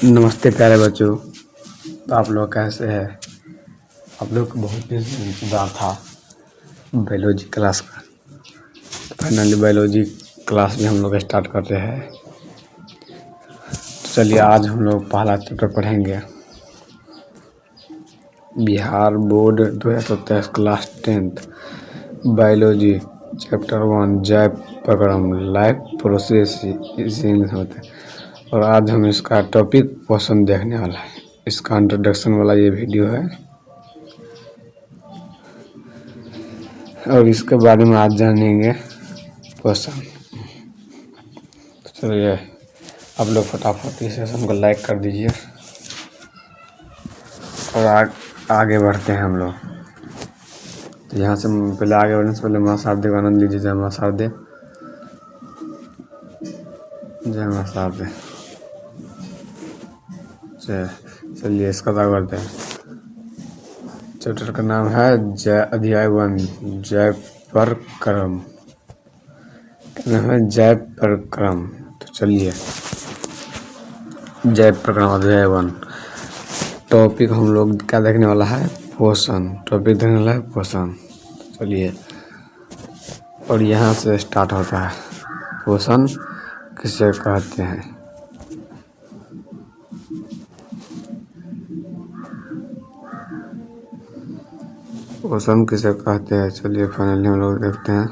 नमस्ते प्यारे बच्चों। तो आप लोग कैसे हैं? आप लोग को बहुत दिन से इंतज़ार था बायोलॉजी क्लास का। फाइनली बायोलॉजी क्लास भी हम लोग स्टार्ट कर रहे हैं। तो चलिए आज हम लोग पहला चैप्टर पढ़ेंगे। Bihar board 2027 class 10th biology chapter 1 जैव प्रक्रम लाइफ प्रोसेसिंग होता है। और आज हम इसका टॉपिक क्वेश्चन देखने वाला है। इसका इंट्रोडक्शन वाला ये वीडियो है और इसके बारे में आज जानेंगे क्वेश्चन। तो चलिए आप लोग फटाफट इस सेशन को लाइक कर दीजिए और आगे बढ़ते हैं हम लोग। तो यहाँ से पहले आगे बढ़ने से पहले माँ शारदे का आनंद लीजिए। जय माँ शारदे, जय माँ शारदे। चलिए इसका आगे बढ़ते हैं। चैप्टर का नाम है अध्याय 1 जैव प्रक्रम। क्या नाम है? जैव प्रक्रम। तो चलिए जैव प्रक्रम अध्याय 1 टॉपिक हम लोग क्या देखने वाला है? पोषण। टॉपिक देखने वाला है पोषण। चलिए और यहाँ से स्टार्ट होता है। पोषण किसे कहते हैं? पोषण किसे कहते हैं? चलिए फाइनली हम लोग देखते हैं।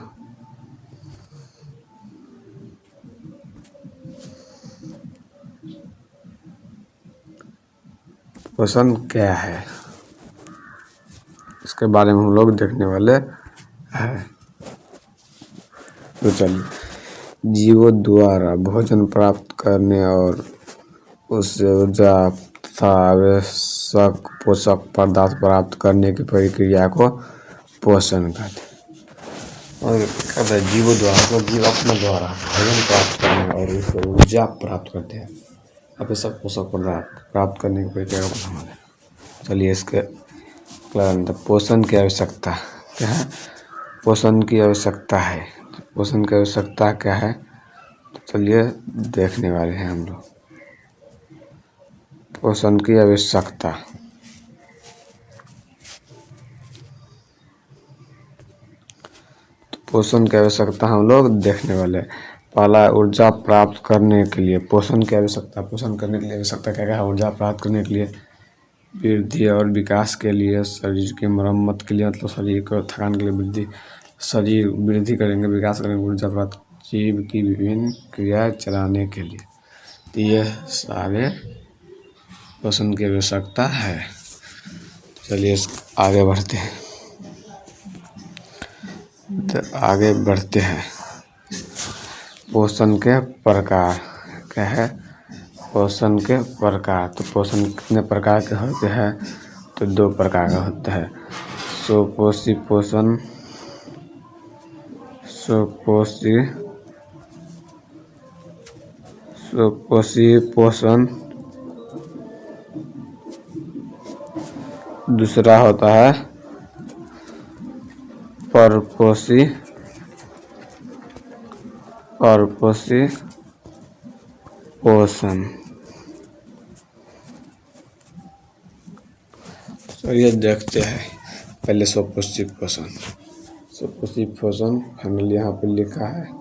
पोषण क्या है इसके बारे में हम लोग देखने वाले हैं। तो चलिए जीवों द्वारा भोजन प्राप्त करने और उससे ऊर्जा तथा आवश्यक पोषक पदार्थ प्राप्त करने की प्रक्रिया को पोषण कहते हैं। और कहते हैं जीवों द्वारा मतलब जीव अपने द्वारा भोजन प्राप्त करने और उससे ऊर्जा प्राप्त करते हैं, आवश्यक पोषक पदार्थ प्राप्त करने की प्रक्रिया को पोषण कहते हैं। चलिए इसके पोषण की आवश्यकता क्या है? पोषण की आवश्यकता है। पोषण की आवश्यकता क्या है? तो चलिए देखने वाले हैं हम लोग। पोषण की आवश्यकता पोषण की आवश्यकता हम लोग देखने वाले हैं। पहला ऊर्जा प्राप्त करने के लिए पोषण की आवश्यकता। पोषण करने के लिए आवश्यकता क्या है? ऊर्जा प्राप्त करने के लिए, वृद्धि और विकास के लिए, शरीर की मरम्मत के लिए मतलब शरीर को थकान के लिए, वृद्धि शरीर वृद्धि करेंगे, विकास करेंगे, ऊर्जा प्राप्त, जीव की विभिन्न क्रियाएं चलाने के लिए। तो ये सारे पोषण की आवश्यकता है। चलिए आगे बढ़ते हैं। तो आगे बढ़ते हैं। पोषण के प्रकार क्या है? पोषण के प्रकार। तो पोषण कितने प्रकार के होते हैं? तो 2 प्रकार का होता है। स्वपोषी पोषण, स्वपोषी पोषण। दूसरा होता है परपोषी पोषण। तो ये देखते हैं पहले स्वपोषी पोषण। स्वपोषी पोषण फाइनली यहाँ पे लिखा है।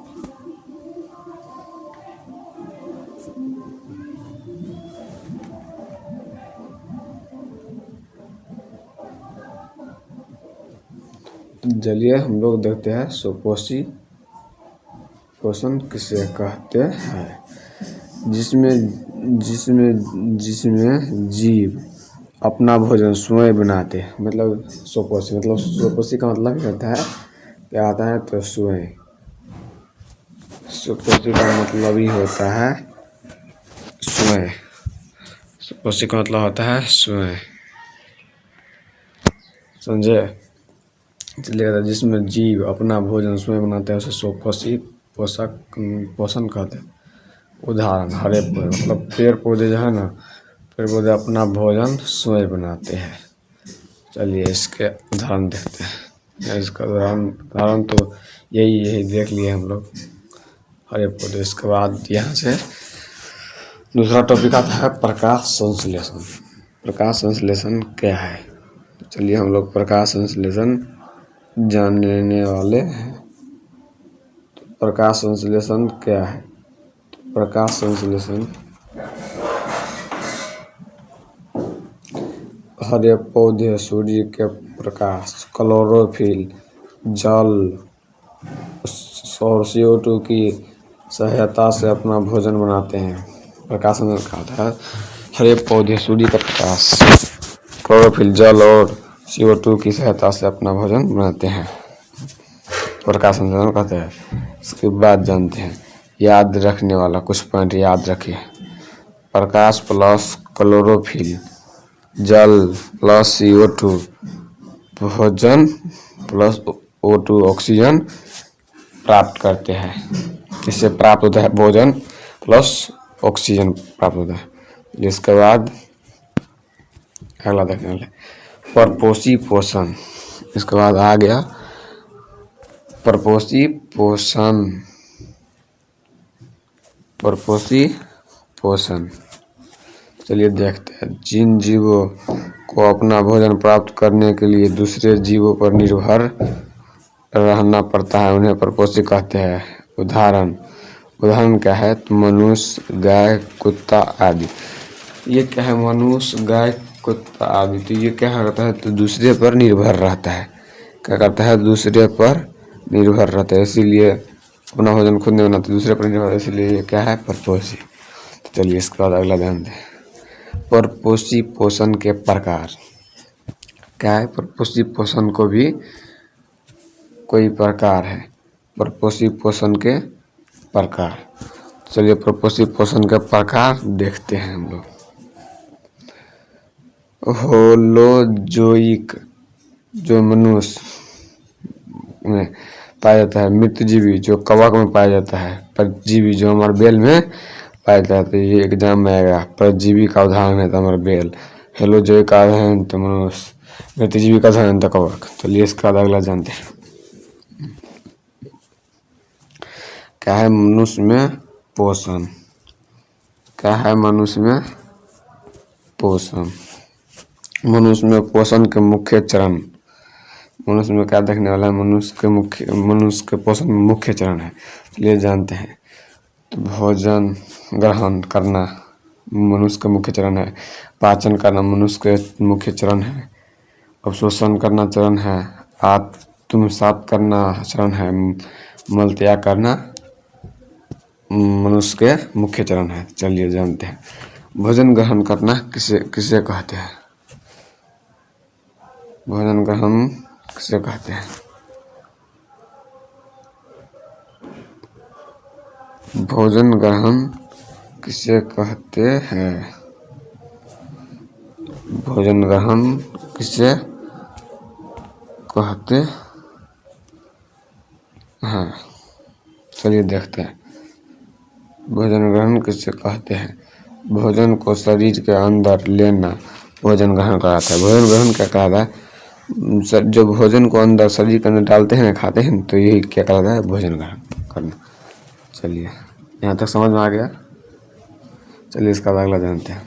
चलिए हम लोग देखते हैं स्वपोषी पोषण किसे कहते हैं। जिसमें जीव अपना भोजन स्वयं बनाते हैं। मतलब स्वपोषी का मतलब क्या होता है? क्या आता है? तो स्वयं। स्वपोषी का मतलब ही होता है स्वयं। स्वपोषी का मतलब होता है स्वयं, समझे? चलिए जिसमें जीव अपना भोजन स्वयं बनाते हैं उसे स्वपोषी पोषण कहते हैं। उदाहरण हरे पौधे मतलब पेड़ पौधे जो है ना, पेड़ पौधे अपना भोजन स्वयं बनाते हैं। चलिए इसके उदाहरण देखते हैं। इसका उदाहरण तो यही देख लिए हम लोग, हरे पौधे। इसके बाद यहाँ से दूसरा टॉपिक आता है प्रकाश संश्लेषण। प्रकाश संश्लेषण क्या है? तो चलिए हम लोग प्रकाश संश्लेषण जानने वाले हैं। तो प्रकाश संश्लेषण क्या है? तो प्रकाश संश्लेषण हरे पौधे सूर्य के प्रकाश, क्लोरोफिल, जल और CO2 की सहायता से अपना भोजन बनाते हैं। प्रकाश संश्लेषण का होता है हरे पौधे सूर्य का प्रकाश, क्लोरोफिल, जल और CO2 की सहायता से अपना भोजन बनाते हैं। प्रकाश संश्लेषण कहते हैं। इसके बाद जानते हैं, याद रखने वाला कुछ पॉइंट याद रखिए। प्रकाश प्लस क्लोरोफिल, जल प्लस CO2, भोजन प्लस O2 ऑक्सीजन प्राप्त करते हैं। इससे प्राप्त होता है भोजन प्लस ऑक्सीजन प्राप्त होता है। जिसके बाद अगला देखने वाले परपोषी पोषण। इसके बाद आ गया परपोषी पोषण। परपोषी पोषण चलिए देखते हैं। जिन जीवों को अपना भोजन प्राप्त करने के लिए दूसरे जीवों पर निर्भर रहना पड़ता है उन्हें परपोषी कहते हैं। उदाहरण क्या है? तो मनुष्य, गाय, कुत्ता आदि। ये क्या है? मनुष्य, गाय, कुत्ता आदि। तो ये क्या करता है? तो दूसरे पर निर्भर रहता है। क्या करता है? दूसरे पर निर्भर रहता है, इसीलिए अपना भोजन खुद नहीं बनाते, दूसरे पर निर्भर, इसलिए ये क्या है? परपोषी। तो चलिए इसके बाद अगला ध्यान दें। परपोषी पोषण के प्रकार क्या है? परपोषी पोषण को भी कोई प्रकार है। परपोषी पोषण के प्रकार चलिए परपोषी पोषण के प्रकार देखते हैं हम लोग। होलोजोइक जो मनुष्य में पाया जाता है, मृतजीवी जो कवक में पाया जाता है, परजीवी जो हमारे बेल में पाया जाता है। ये एग्जाम में आएगा। परजीवी का उदाहरण है तो हमारा बेल, हेलोजोइक का उदाहरण तो मनुष्य, मृतजीवी का उदाहरण तो कवक। चलिए इसका अगला जानते हैं। क्या है मनुष्य में पोषण? क्या है मनुष्य में पोषण? मनुष्य में पोषण के मुख्य चरण। मनुष्य में क्या देखने वाला है? मनुष्य के पोषण में मुख्य चरण है। चलिए जानते हैं। तो भोजन ग्रहण करना मनुष्य का मुख्य चरण है। पाचन करना मनुष्य के मुख्य चरण है। अवशोषण करना चरण है। आत्मसात करना चरण है। मल त्याग करना मनुष्य के मुख्य चरण है। चलिए जानते हैं। भोजन ग्रहण करना किसे किसे कहते हैं? भोजन ग्रहण किसे कहते हैं? भोजन ग्रहण किसे कहते हैं? भोजन ग्रहण किसे कहते हैं? चलिए देखते हैं। भोजन ग्रहण किसे कहते हैं? भोजन को शरीर के अंदर लेना भोजन ग्रहण कहलाता है। भोजन ग्रहण क्या कहलाता है? जो भोजन को अंदर शरीर के अंदर डालते हैं, खाते हैं, तो यही क्या कहलाता है? भोजन ग्रहण करना। चलिए यहाँ तक समझ में आ गया। चलिए इसका अगला जानते हैं।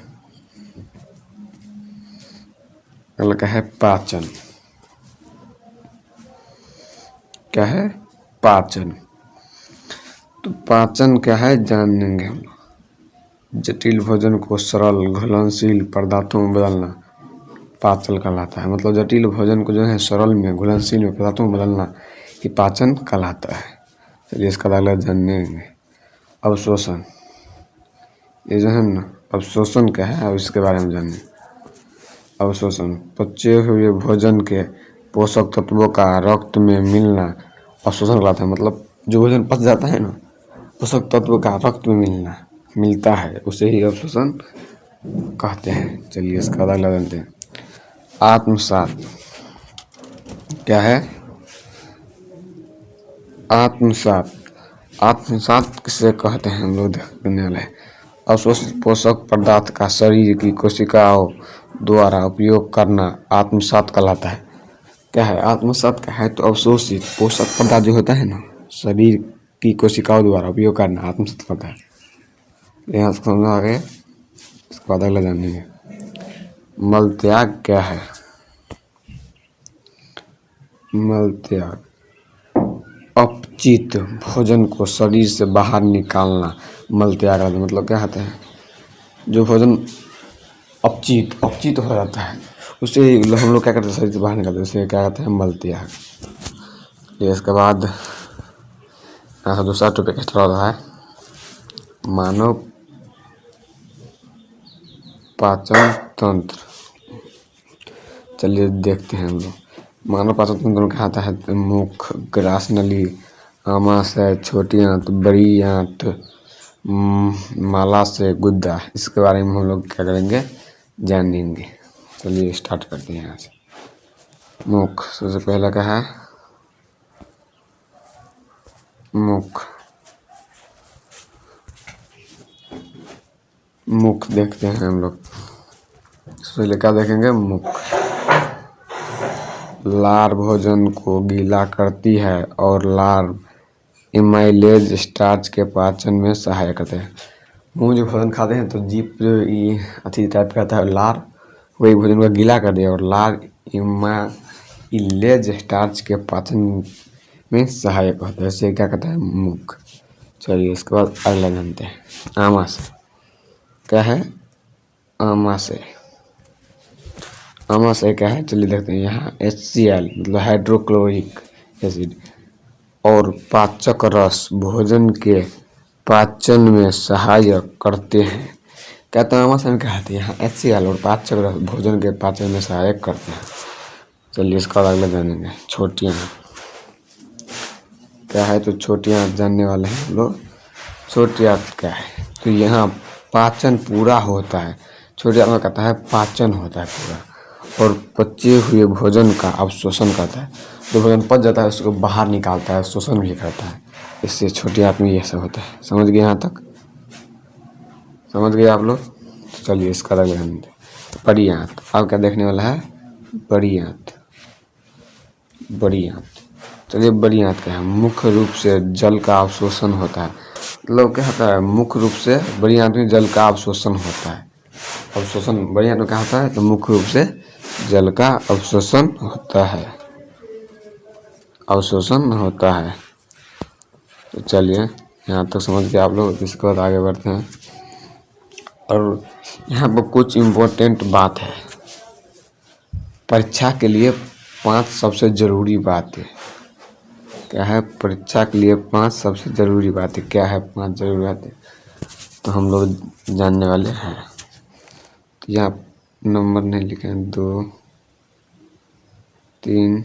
अगला क्या है? पाचन। क्या है? पाचन। तो पाचन क्या है जानेंगे हम। जटिल भोजन को सरल घुलनशील पदार्थों में बदलना पाचन कहलाता है। मतलब जटिल भोजन को जो है सरल में, घुलनशील में पदार्थों में बदलना ये पाचन कहलाता है। चलिए इसका अगला जानेंगे। अवशोषण। ये जो है ना अवशोषण क्या है, अब इसके बारे में जानेंगे। अवशोषण पचे हुए भोजन के पोषक तत्वों का रक्त में मिलना अवशोषण कहलाता है। मतलब जो भोजन पच जाता है ना, पोषक तत्व का रक्त में मिलता है, उसे ही अवशोषण कहते हैं। चलिए इसका अगला जानते हैं। आत्मसात क्या है? आत्मसात। आत्मसात किसे कहते हैं हम लोग देखने वाले हैं। अवशोषित पोषक पदार्थ का शरीर की कोशिकाओं द्वारा उपयोग करना आत्मसात कहलाता है। क्या है? आत्मसात क्या है? तो अवशोषित पोषक पदार्थ जो होता है ना, शरीर की कोशिकाओं द्वारा उपयोग करना आत्मसात कहलाता है। यहाँ से समझ आ गए। इसके बाद अगला जानेंगे मल त्याग क्या है। मल त्याग अपचित भोजन को शरीर से बाहर निकालना मल त्याग है। मतलब क्या होता है, जो भोजन अपचित हो जाता है उसे हम लोग क्या करते हैं, शरीर से बाहर निकालते हैं, उसे क्या कहते हैं, मल त्याग। ये इसके बाद यहाँ दूसरा टॉपिक एक्स्ट्रा हो रहा है मानव पाचन तंत्र। चलिए देखते हैं हम लोग। मानव पाचन तंत्र में क्या आता है, मुख, ग्रास नली, आमाशय, छोटी आंत, बड़ी आंत, मालाशय, गुद्दा। इसके बारे में हम लोग क्या करेंगे, जानेंगे। चलिए स्टार्ट करते हैं यहाँ से। मुख, सबसे पहला क्या है, मुख। मुख देखते हैं हम लोग। सबसे पहले क्या देखेंगे, मुख। लार भोजन को गीला करती है और लार इमाइलेज स्टार्च के पाचन में सहायक करते हैं। मुँह जो भोजन खाते हैं तो जीभ जो ये अच्छी टाइप का आता है, लार वही भोजन को गीला कर दिया और लार इमाइलेज स्टार्च के पाचन में सहायक होता है। इसे क्या कहता है, मुख। चलिए इसके बाद अगला जानते हैं आमाशय। क्या है, आमाशय। आमाशय क्या है, चलिए देखते हैं। यहाँ HCl मतलब हाइड्रोक्लोरिक एसिड और पाचक रस भोजन के पाचन में सहायक करते हैं। क्या तो आमाशय में क्या है, यहाँ HCl और पाचक रस भोजन के पाचन में सहायक करते हैं। चलिए इसका अगला जानेंगे छोटी आंत। क्या है, तो छोटी आंत जानने वाले हैं हम लोग। छोटी आंत क्या है, तो यहाँ पाचन पूरा होता है। छोटी आंत में कहता है पाचन होता है पूरा और पचे हुए भोजन का अवशोषण करता है। जो भोजन पच जाता है उसको बाहर निकालता है, शोषण भी करता है। इससे छोटी आंत में ये सब होता है। समझ गए, यहाँ तक समझ गए आप लोग। तो चलिए इसका अगला जानते हैं बड़ी आंत। अब क्या देखने वाला है, बड़ी आंत। बड़ी आंत, चलिए बड़ी आंत क्या है, मुख्य रूप से जल का अवशोषण होता है। मतलब क्या होता है, मुख्य रूप से बड़ी आंत में जल का अवशोषण होता है। अवशोषण बड़ी आंत में क्या होता है, तो मुख्य रूप से जल का अवशोषण होता है, अवशोषण होता है। तो चलिए यहाँ तक समझ के आप लोग, इसके बाद आगे बढ़ते हैं। और यहाँ पर कुछ इम्पोर्टेंट बात है परीक्षा के लिए, 5 सबसे ज़रूरी बातें। क्या है, परीक्षा के लिए 5 सबसे ज़रूरी बातें। क्या है 5 ज़रूरी बातें, तो हम लोग जानने वाले हैं। तो यहाँ नंबर नहीं लिखे हैं, 2 3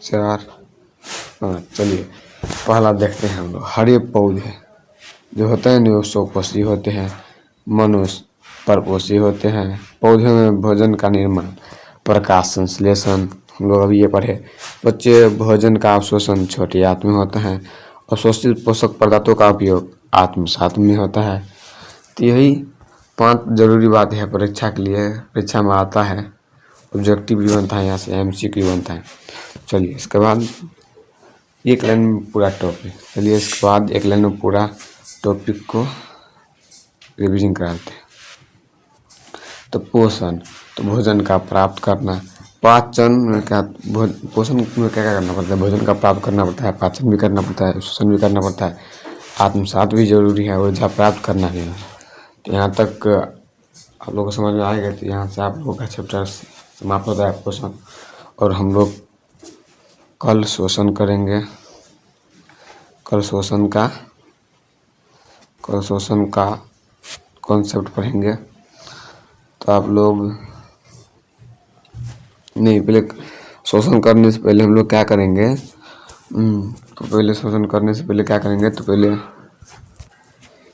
4 5। चलिए पहला देखते हैं हम लोग। हरे पौधे जो होते हैं वो स्वपोषी होते हैं, मनुष्य परपोषी होते हैं। पौधे में भोजन का निर्माण, प्रकाश संश्लेषण हम लोग अभी ये पढ़े। बच्चे भोजन का अवशोषण छोटी आंत में होता है। अवशोषित पोषक पदार्थों का उपयोग आत्मसात में होता है। तो यही 5 जरूरी बात है परीक्षा के लिए। परीक्षा में आता है, ऑब्जेक्टिव भी बनता है, यहाँ से MCQ बनता है। चलिए इसके बाद एक लाइन में पूरा टॉपिक। चलिए इसके बाद एक लाइन में पूरा टॉपिक को रिवीजन कराते हैं। तो पोषण, तो भोजन का प्राप्त करना। पाचन में क्या, पोषण में क्या क्या करना पड़ता है, भोजन का प्राप्त करना पड़ता है, पाचन भी करना पड़ता है, शोषण भी करना पड़ता है, आत्मसात भी जरूरी है, ऊर्जा प्राप्त करना भी है। तो यहाँ तक आप लोगों को समझ में आएगा। तो यहाँ से आप लोगों का चैप्टर समाप्त होता है पोषण। और हम लोग कल शोषण करेंगे। कल शोषण का कॉन्सेप्ट पढ़ेंगे। तो आप लोग नहीं, पहले शोषण करने से पहले हम लोग क्या करेंगे, तो पहले शोषण करने से पहले क्या करेंगे, तो पहले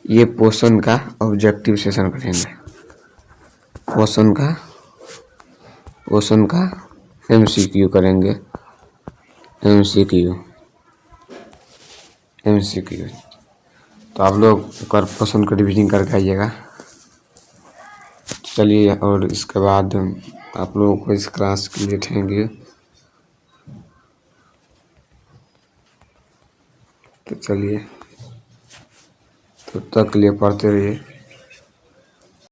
ये पोषण का ऑब्जेक्टिव सेशन करेंगे। पोषण का MCQ करेंगे। MCQ तो आप लोग पोषण को रिवीजन करके आइएगा। चलिए, और इसके बाद आप लोगों को इस क्लास के लिए थैंक यू। तो चलिए। तब तक के लिए पढ़ते रहिए।